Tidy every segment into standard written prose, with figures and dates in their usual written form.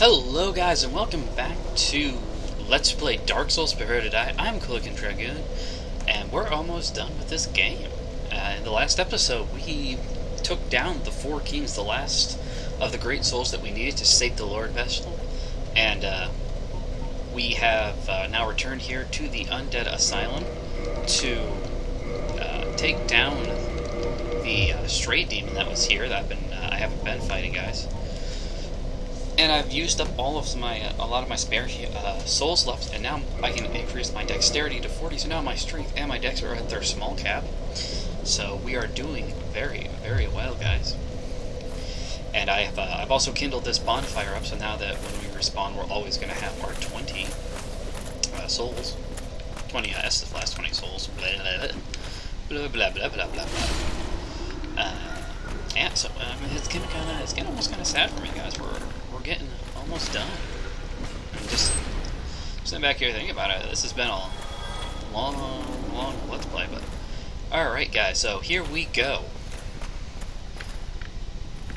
Hello guys and welcome back to Let's Play Dark Souls Prepare to Die. I'm Cookin Dragoon and we're almost done with this game. In the last episode we took down the four kings, the last of the great souls that we needed to save the Lord Vessel, and we have now returned here to the Undead Asylum to take down the stray demon that was here that I haven't been fighting, guys. And I've used up all of a lot of my spare souls left, and now I can increase my dexterity to 40, so now my strength and my dex are at their small cap. So we are doing very, very well, guys. And I've also kindled this bonfire up, so now that when we respawn, we're always going to have our 20 souls. 20 the last 20 souls. Blah, blah, blah, blah, blah, blah, blah. Yeah, so it's getting almost kind of sad for me, guys. We're getting almost done. I'm just sitting back here thinking about it. This has been a long Let's Play, but alright, guys, so here we go.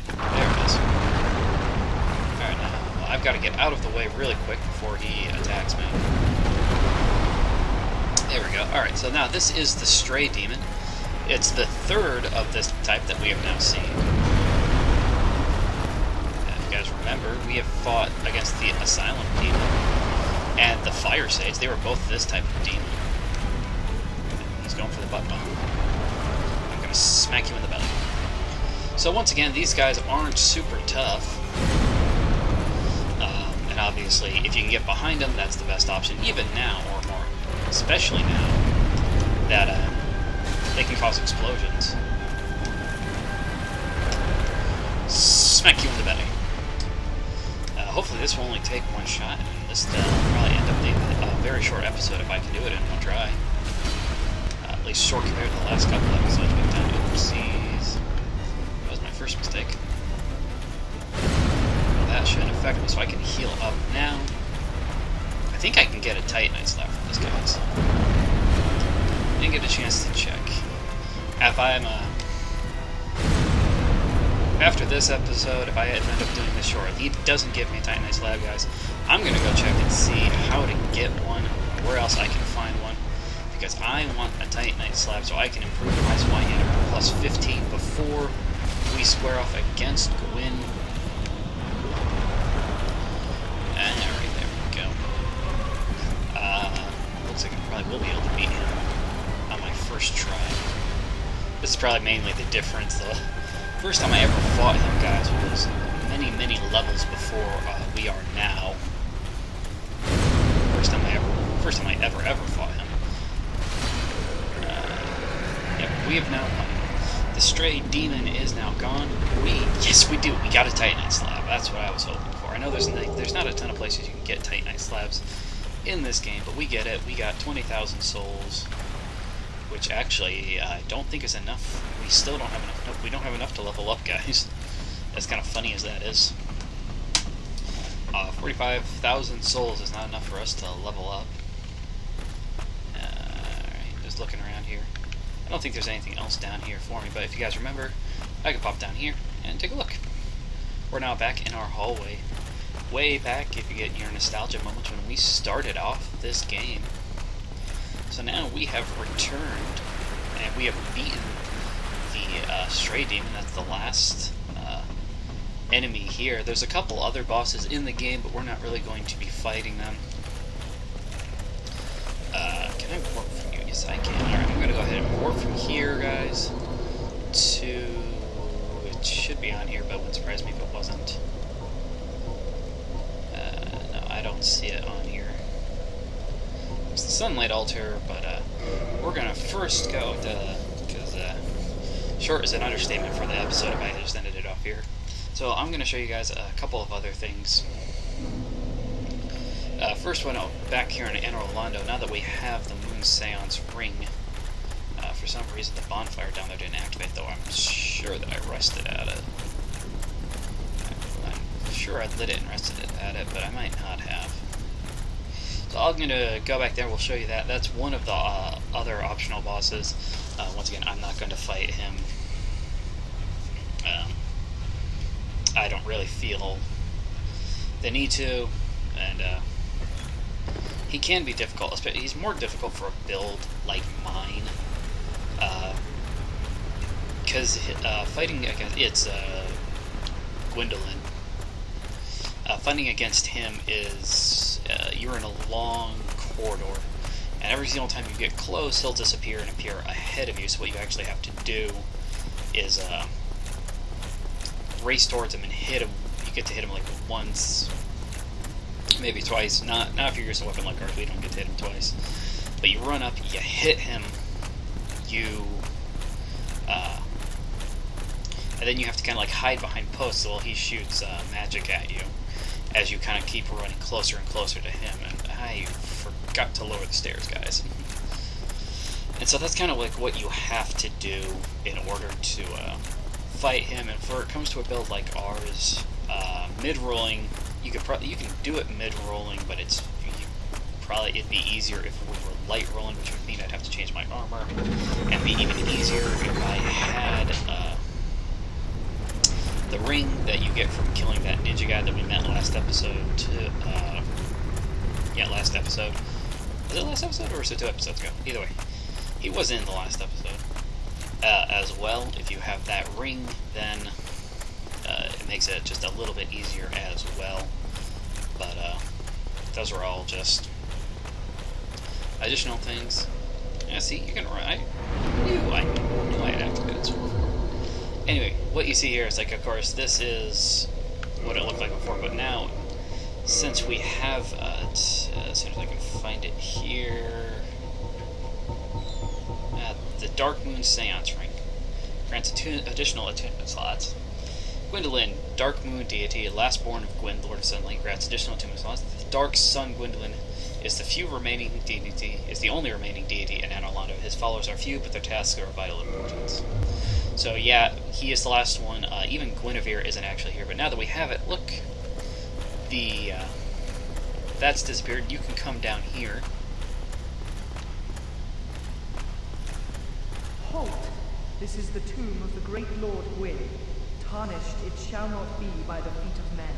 There it is. Alright, now I've got to get out of the way really quick before he attacks me. There we go. Alright, so now this is the stray demon. It's the third of this type that we have now seen. Guys, remember, we have fought against the Asylum demon and the Fire Sage. They were both this type of demon. He's going for the butt bomb. I'm going to smack you in the belly. So once again, these guys aren't super tough. And obviously, if you can get behind them, that's the best option. Even now, or more, especially now, that they can cause explosions. Smack you in the belly. Hopefully this will only take one shot, and this will probably end up being a very short episode if I can do it in one try. At least short compared to the last couple episodes we've done. Oopsies. That was my first mistake. Well, that shouldn't affect me, so I can heal up now. I think I can get a Titanite slap from this guy. Didn't get a chance to check. If I'm after this episode, if I end up doing this short, he doesn't give me a Titanite slab, guys, I'm going to go check and see how to get one, where else I can find one, because I want a Titanite slab so I can improve my Swine plus 15 before we square off against Gwyn. Alright, there we go. Looks like I probably will be able to beat him on my first try. This is probably mainly the difference, though. First time I ever fought him, guys, was many levels before we are now. First time I ever fought him. Yep, we have now won. The stray demon is now gone. Yes, we do. We got a Titanite slab. That's what I was hoping for. I know there's not a ton of places you can get Titanite slabs in this game, but we get it. We got 20,000 souls, which actually I don't think is enough. We still don't have enough. Nope, we don't have enough to level up, guys. As kind of funny as that is. 45,000 souls is not enough for us to level up. Alright, just looking around here. I don't think there's anything else down here for me, but if you guys remember, I can pop down here and take a look. We're now back in our hallway. Way back, if you get your nostalgia moments, when we started off this game. So now we have returned, and we have beaten the stray demon. That's the last enemy here. There's a couple other bosses in the game, but we're not really going to be fighting them. Can I warp from here? Yes, I can. Alright, I'm going to go ahead and warp from here, guys, to... It should be on here, but it wouldn't surprise me if it wasn't. No, I don't see it on here. It's the sunlight altar, but we're gonna first go because short is an understatement for the episode if I just ended it off here. So I'm gonna show you guys a couple of other things. First one, back here in Anor Londo, now that we have the Moon Seance ring, for some reason the bonfire down there didn't activate, though I'm sure that I rested at it. I'm sure I lit it and rested it at it, but I might not have. So I'm going to go back there, we'll show you that. That's one of the other optional bosses. Once again, I'm not going to fight him. I don't really feel they need to, and he can be difficult. He's more difficult for a build like mine, because fighting against Gwendolyn. Fighting against him is you're in a long corridor, and every single time you get close, he'll disappear and appear ahead of you. So what you actually have to do is race towards him and hit him. You get to hit him like once, maybe twice. Not if you're using a weapon like ours. We don't get to hit him twice. But you run up, you hit him, and then you have to kind of like hide behind posts while he shoots magic at you, as you kind of keep running closer and closer to him. And I forgot to lower the stairs, guys. And so that's kind of like what you have to do in order to fight him. And for it comes to a build like ours, mid-rolling, you can do it mid-rolling, but it'd be easier if we were light rolling, which would mean I'd have to change my armor, and be even easier if I had the ring that you get from killing that ninja guy that we met last episode. Last episode. Was it last episode, or was it 2 episodes ago? Either way, he was in the last episode. As well, if you have that ring, then it makes it just a little bit easier as well. But those are all just additional things. Yeah, see, you can run. I knew I'd have to do this before. Anyway, what you see here is, like, of course, this is what it looked like before, but now, since we have, as soon as I can find it here, the Dark Moon Seance Ring grants 2 additional attunement slots. Gwendolyn, Dark Moon Deity, last born of Gwyn, Lord of Sunlight, grants additional attunement slots. The Dark Sun Gwendolyn is the only remaining deity in Anor Londo. His followers are few, but their tasks are of vital importance. So yeah, he is the last one. Even Guinevere isn't actually here, but now that we have it, look, that's disappeared. You can come down here. Halt! This is the tomb of the great Lord Gwyn. Tarnished it shall not be by the feet of men.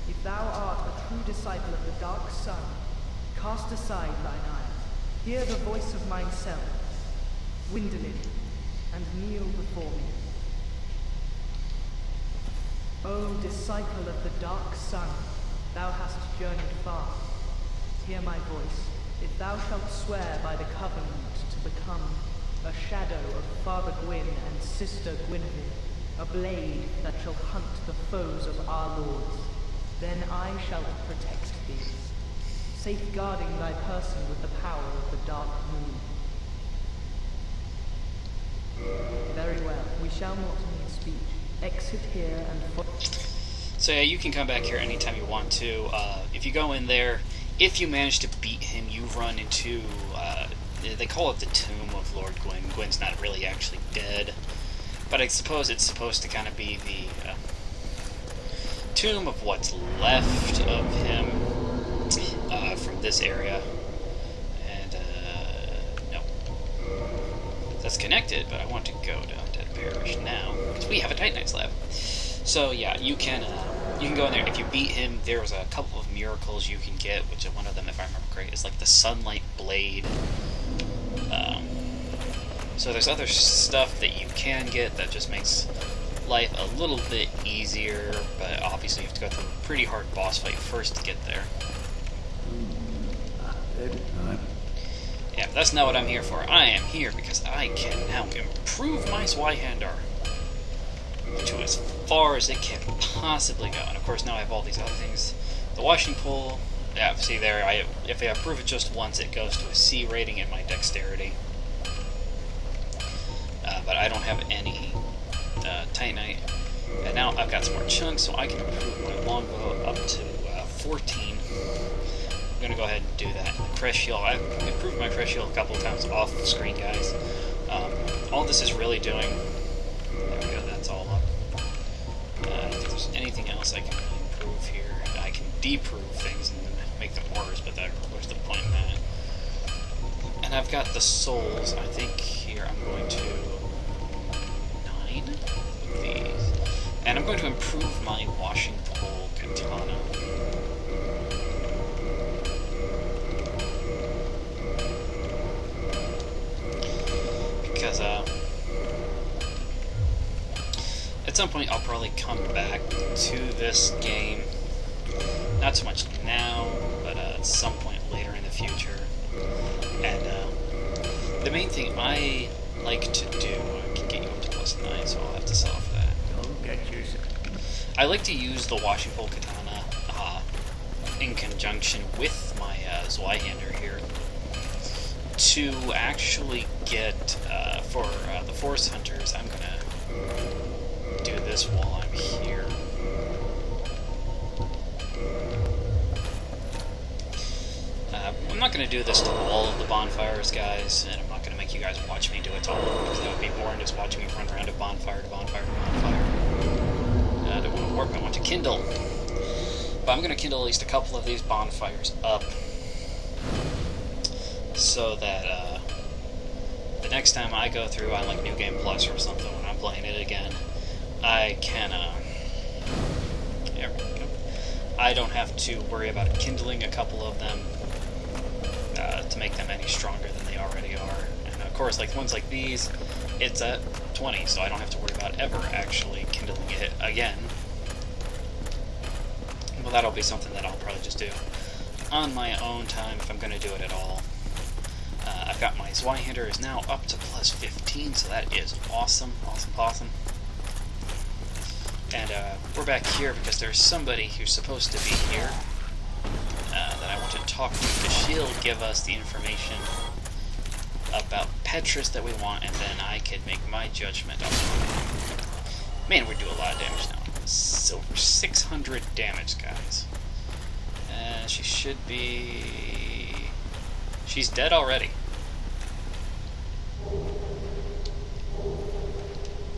If thou art a true disciple of the Dark Sun, cast aside thine ire. Hear the voice of myself, Gwendolyn, and kneel before me. O disciple of the Dark Sun, thou hast journeyed far. Hear my voice. If thou shalt swear by the covenant to become a shadow of Father Gwyn and Sister Guinevere, a blade that shall hunt the foes of our lords, then I shall protect thee, safeguarding thy person with the power of the Dark Moon. Very well, we shall not need speech. Exit here and So yeah, you can come back here anytime you want to. If you go in there, if you manage to beat him, you run into, they call it the Tomb of Lord Gwyn. Gwyn's not really actually dead, but I suppose it's supposed to kind of be the tomb of what's left of him from this area. And, no. That's connected, but I want to go down Dead Parish now, because we have a Titanite slab. So yeah, you can go in there. If you beat him, there's a couple of miracles you can get, which one of them, if I remember correctly, is like the Sunlight Blade. So there's other stuff that you can get that just makes life a little bit easier, but obviously you have to go through a pretty hard boss fight first to get there. Yeah, but that's not what I'm here for. I am here because I can now improve my Zweihander to as far as it can possibly go. And of course now I have all these other things. The washing pool, yeah, see there, if I improve it just once, it goes to a C rating in my dexterity. But I don't have any Titanite. And now I've got some more chunks, so I can improve my longbow up to 14. I'm going to go ahead and do that. Crest shield, I've improved my crest shield a couple of times off the screen, guys. All this is really doing... There we go, that's all up. If there's anything else I can really improve here, I can deprove things and make them worse, but where's the point in that? And I've got the souls. I think here I'm going to... 9 of these. And I'm going to improve my washing pole katana. some point I'll probably come back to this game. Not so much now, but at some point later in the future. And the main thing I like to do, I can get you up to +9, so I'll have to sell for that. Don't get yourself. I like to use the washing pole katana in conjunction with my Zweihander here to actually get, for the Forest Hunters, I'm gonna do this while I'm here. I'm not going to do this to all of the bonfires, guys, and I'm not going to make you guys watch me do it to all of them, because that would be boring, just watching me run around to bonfire to bonfire to bonfire. I don't want to warp, I want to kindle. But I'm going to kindle at least a couple of these bonfires up, so that the next time I go through on like New Game Plus or something, when I'm playing it again, I can, there we go. I don't have to worry about kindling a couple of them to make them any stronger than they already are. And of course, like ones like these, it's at 20, so I don't have to worry about ever actually kindling it again. Well, that'll be something that I'll probably just do on my own time if I'm going to do it at all. I've got my Zweihander is now up to +15, so that is awesome, awesome, awesome. And we're back here because there's somebody who's supposed to be here that I want to talk to, because she'll give us the information about Petrus that we want, and then I can make my judgment on it. Man, we do a lot of damage now. So 600 damage, guys. She should be... She's dead already.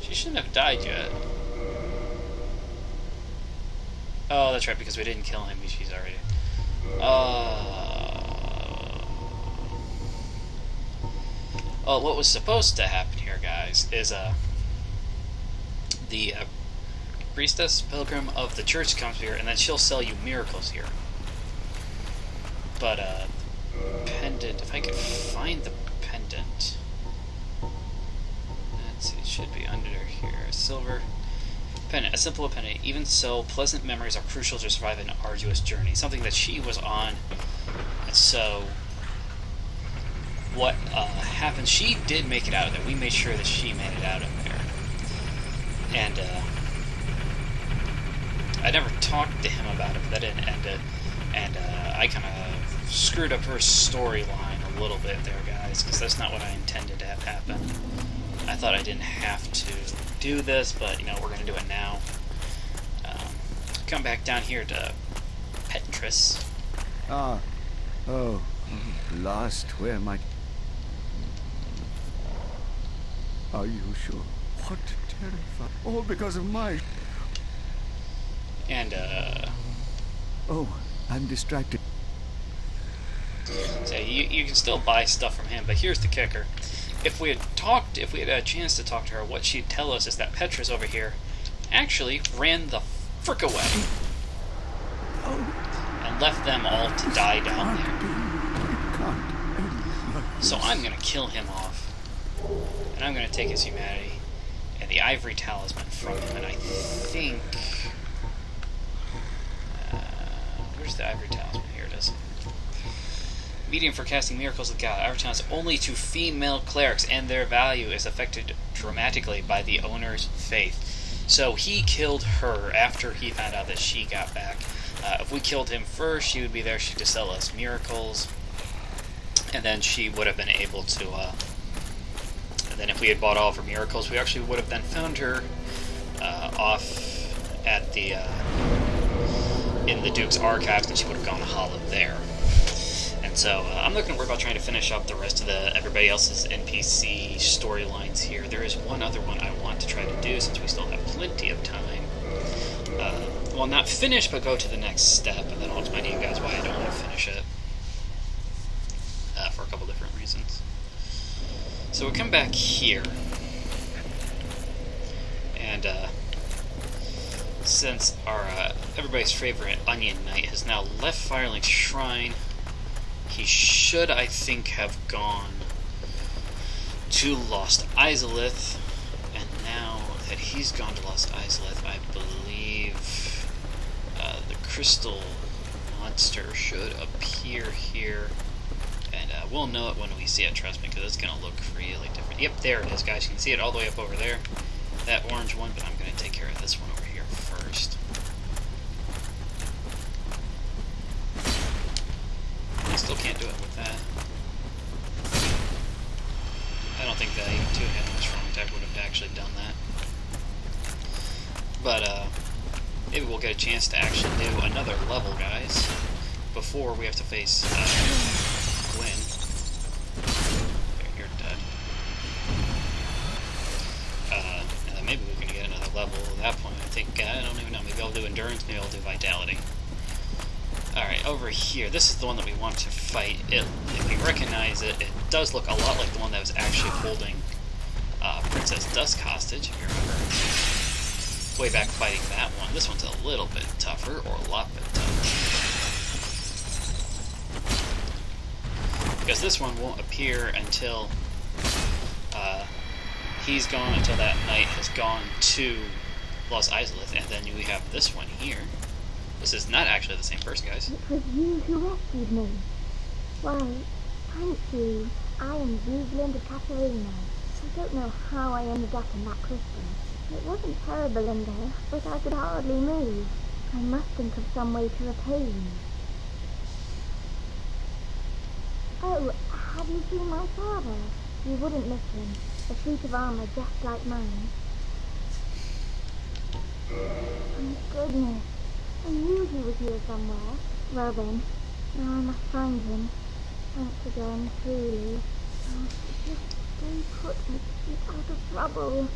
She shouldn't have died yet. Oh, that's right, because we didn't kill him. She's already... Well, what was supposed to happen here, guys, is the priestess pilgrim of the church comes here, and then she'll sell you miracles here. But pendant, if I could find the pendant, let's see, it should be under here. Silver pendant, a simple pendant. Even so, pleasant memories are crucial to survive an arduous journey. Something that she was on, and so what happened? She did make it out of there. We made sure that she made it out of there, and I never talked to him about it, but that didn't end it, and I kind of screwed up her storyline a little bit there, guys, because that's not what I intended to have happen. I thought I didn't have to do this, but, you know, we're going to do it now. Come back down here to Petrus. Lost, where am I? Are you sure? What terrifying. All because of my... And, Oh, I'm distracted. so you can still buy stuff from him, but here's the kicker. If we had a chance to talk to her, what she'd tell us is that Petrus over here actually ran the frick away. And left them all to die down there. So I'm going to kill him off. And I'm going to take his humanity and the ivory talisman from him. And I think... where's the ivory talisman? Here it is. Medium for casting miracles with God. Ivory talisman only to female clerics, and their value is affected dramatically by the owner's faith. So he killed her after he found out that she got back. If we killed him first, she would be there. She'd just sell us miracles. And then she would have been able to... and then if we had bought all of her miracles, we actually would have then found her off at the... in the Duke's archives, and she would have gone hollow there. And so I'm not going to worry about trying to finish up the rest of everybody else's NPC storylines here. There is one other one I want to try to do, since we still have plenty of time. Well, not finish, but go to the next step, and then I'll explain to you guys why I don't want to finish it. For a couple different reasons. So we come back here, and since our everybody's favorite Onion Knight has now left Firelink Shrine, he should, I think, have gone to Lost Izalith, and now that he's gone to Lost Isleth. I believe the crystal monster should appear here. And we'll know it when we see it, trust me, because it's going to look really different. Yep, there it is, guys. You can see it all the way up over there. That orange one, but I'm going to take care of this one over here first. I still can't do it with that. I don't think that even 2-handed strong attack would have actually done that. But, maybe we'll get a chance to actually do another level, guys, before we have to face, Gwen. There, you're dead. And then maybe we're going to get another level at that point. I think, I don't even know, maybe I'll do Endurance, maybe I'll do Vitality. Alright, over here, this is the one that we want to fight. If you recognize it, it does look a lot like the one that was actually holding Princess Dusk hostage, if you remember. Way back fighting that one. This one's a little bit tougher, or a lot bit tougher. Because this one won't appear until he's gone, until that knight has gone to Lost Isleth, and then we have this one here. This is not actually the same person, guys. It was you who rescued me. Well, thank you. I am Rosalind of Katarina. I don't know how I ended up in that crystal. It wasn't terrible in there, but I could hardly move. I must think of some way to repay you. Oh, have you seen my father? You wouldn't miss him. A suit of armor just like mine. Thank goodness. I knew he was here somewhere. Well then, now I must find him. Thanks again, truly. Oh, just stay put and keep out of trouble.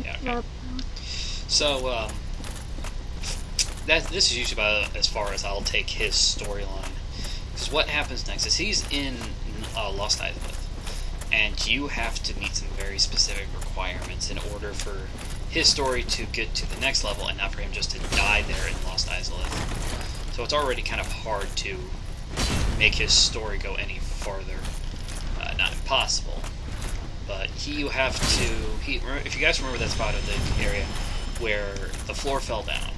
Yeah, okay. So, this is usually about as far as I'll take his storyline. Because what happens next is he's in Lost Isleth, and you have to meet some very specific requirements in order for his story to get to the next level, and not for him just to die there in Lost Isleth. So it's already kind of hard to make his story go any farther. Not impossible. But you have to, if you guys remember that spot of the area where the floor fell down,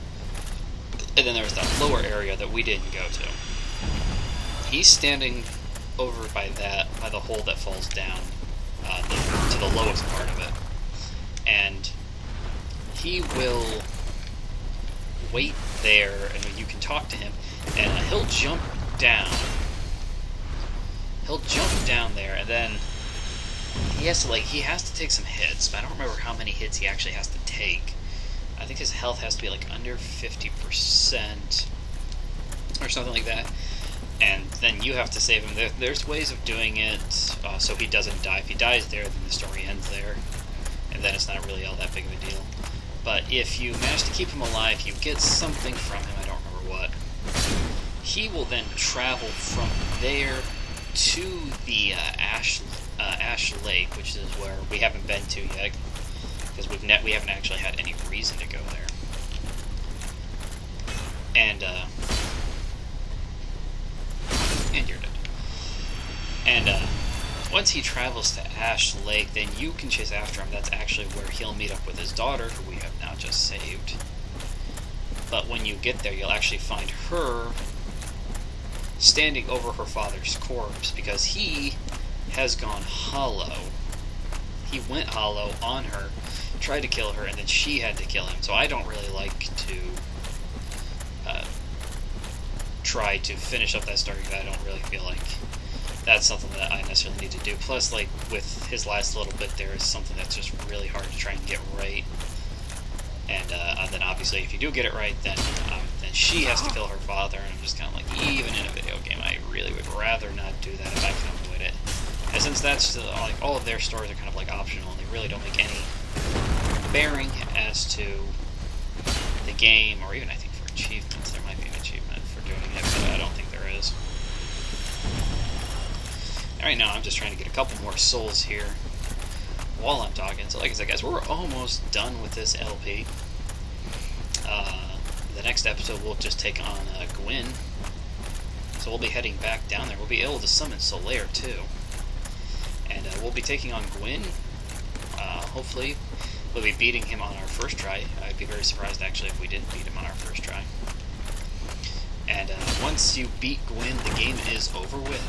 and then there was that lower area that we didn't go to. He's standing over by the hole that falls down to the lowest part of it. And he will wait there, and you can talk to him, and he'll jump down. He'll jump down there, and then he has to take some hits, but I don't remember how many hits he actually has to take. I think his health has to be like under 50% or something like that. And then you have to save him. There's ways of doing it so he doesn't die. If he dies there, then the story ends there, and then it's not really all that big of a deal. But if you manage to keep him alive, you get something from him, I don't remember what. He will then travel from there to the Ash Lake, which is where we haven't been to yet, because we haven't actually had any reason to go there. And you're dead. And once he travels to Ash Lake, then you can chase after him. That's actually where he'll meet up with his daughter, who we have now just saved. But when you get there, you'll actually find her standing over her father's corpse, because he has gone hollow. He went hollow on her, tried to kill her, and then she had to kill him. So I don't really like to try to finish up that story, because I don't really feel like that's something that I necessarily need to do. Plus, like, with his last little bit, there is something that's just really hard to try and get right. And then obviously, if you do get it right, then she has to kill her father, and I'm just kind of like, even in a video game, I really would rather not do that if I can avoid it. And since that's like all of their stories are kind of like optional, and they really don't make any bearing as to the game, or even I think for achievements, there might be an achievement for doing it, but I don't think there is. Right now, I'm just trying to get a couple more souls here while I'm talking. So like I said, guys, we're almost done with this LP. The next episode, we'll just take on Gwen. So we'll be heading back down there. We'll be able to summon Solaire, too. and we'll be taking on Gwyn. Hopefully, we'll be beating him on our first try. I'd be very surprised, actually, if we didn't beat him on our first try. And once you beat Gwyn, the game is over with.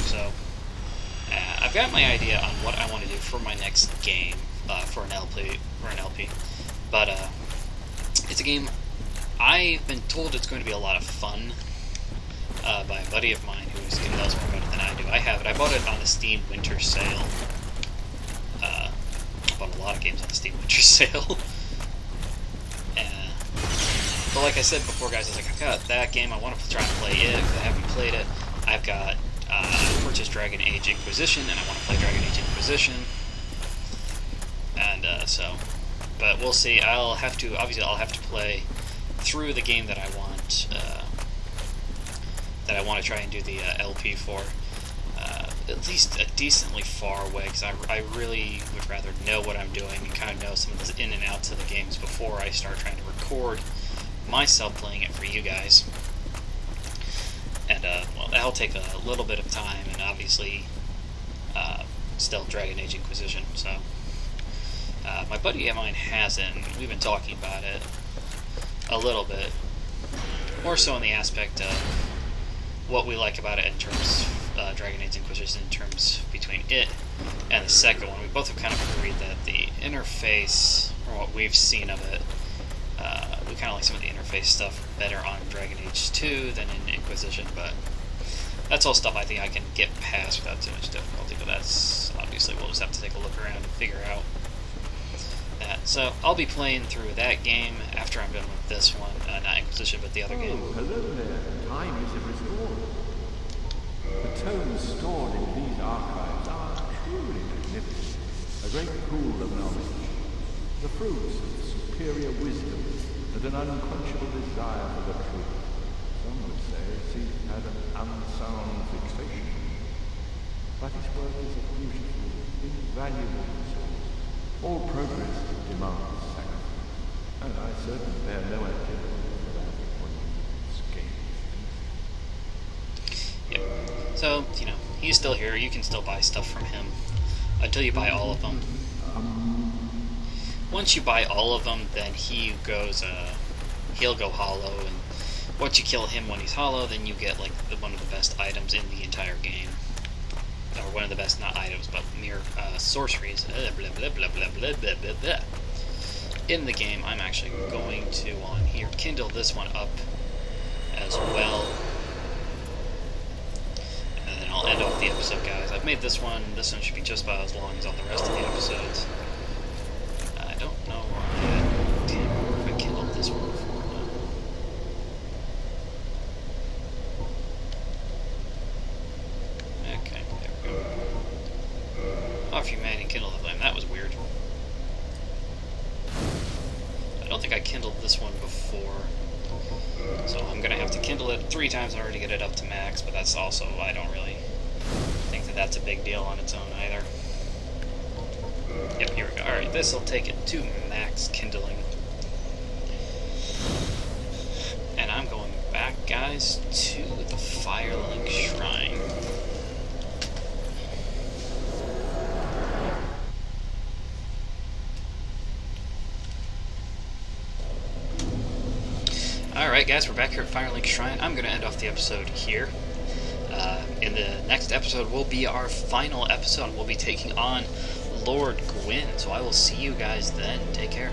So, I've got my idea on what I want to do for my next game, for an LP. But it's a game I've been told it's going to be a lot of fun by a buddy of mine who knows more about it than I do. I have it. I bought it on the Steam Winter Sale. I bought a lot of games on the Steam Winter Sale. But like I said before, guys, I was like, I've got that game. I want to try and play it because I haven't played it. I've got purchased Dragon Age Inquisition, and I want to play Dragon Age Inquisition. And but we'll see. I'll have to play through the game that I want. That I want to try and do the LP for. At least a decently far away, because I really would rather know what I'm doing and kind of know some of the in and outs of the games before I start trying to record myself playing it for you guys. And well, that'll take a little bit of time, and obviously still Dragon Age Inquisition. So my buddy of mine has it, and we've been talking about it a little bit, more so in the aspect of what we like about it in terms of Dragon Age Inquisition, in terms between it and the second one. We both have kind of agreed that the interface, or what we've seen of it, we kind of like some of the interface stuff better on Dragon Age 2 than in Inquisition, but that's all stuff I think I can get past without too much difficulty, but that's, obviously, we'll just have to take a look around and figure out that. So, I'll be playing through that game after I'm done with this one, not Inquisition, but the other game. Hello there. Time is restored. The tomes stored in these archives are truly magnificent. A great pool of knowledge. The fruits of superior wisdom and an unquenchable desire for the truth. Some would say he had an unsound fixation. But his work is a beautiful, invaluable resource. All progress demands sacrifice, and I certainly bear no activity for that when you escape. Yeah. So, you know, he's still here. You can still buy stuff from him until you buy all of them. Once you buy all of them, then he'll go hollow, and once you kill him when he's hollow, then you get like one of the best items in the entire game, or one of the best, not items, but mere sorceries. Blah, blah, blah, blah, blah, blah, blah, blah. In the game, I'm actually going to on here kindle this one up as well, and then I'll end off the episode, guys. I've made this one. This one should be just about as long as all the rest of the episodes. I don't know if I kindled this one before. No. Okay, there we go. Off humanity, kindle the flame. That was weird. I don't think I kindled this one before, so I'm gonna have to kindle it 3 times in order to get it up to max. But that's also, I don't really think that that's a big deal on its own either. Yep, here we go. Alright, this will take it to max kindling. And I'm going back, guys, to the Firelink Shrine. Alright, guys, we're back here at Firelink Shrine. I'm going to end off the episode here. In the next episode will be our final episode. We'll be taking on Lord Gwyn, so I will see you guys then. Take care.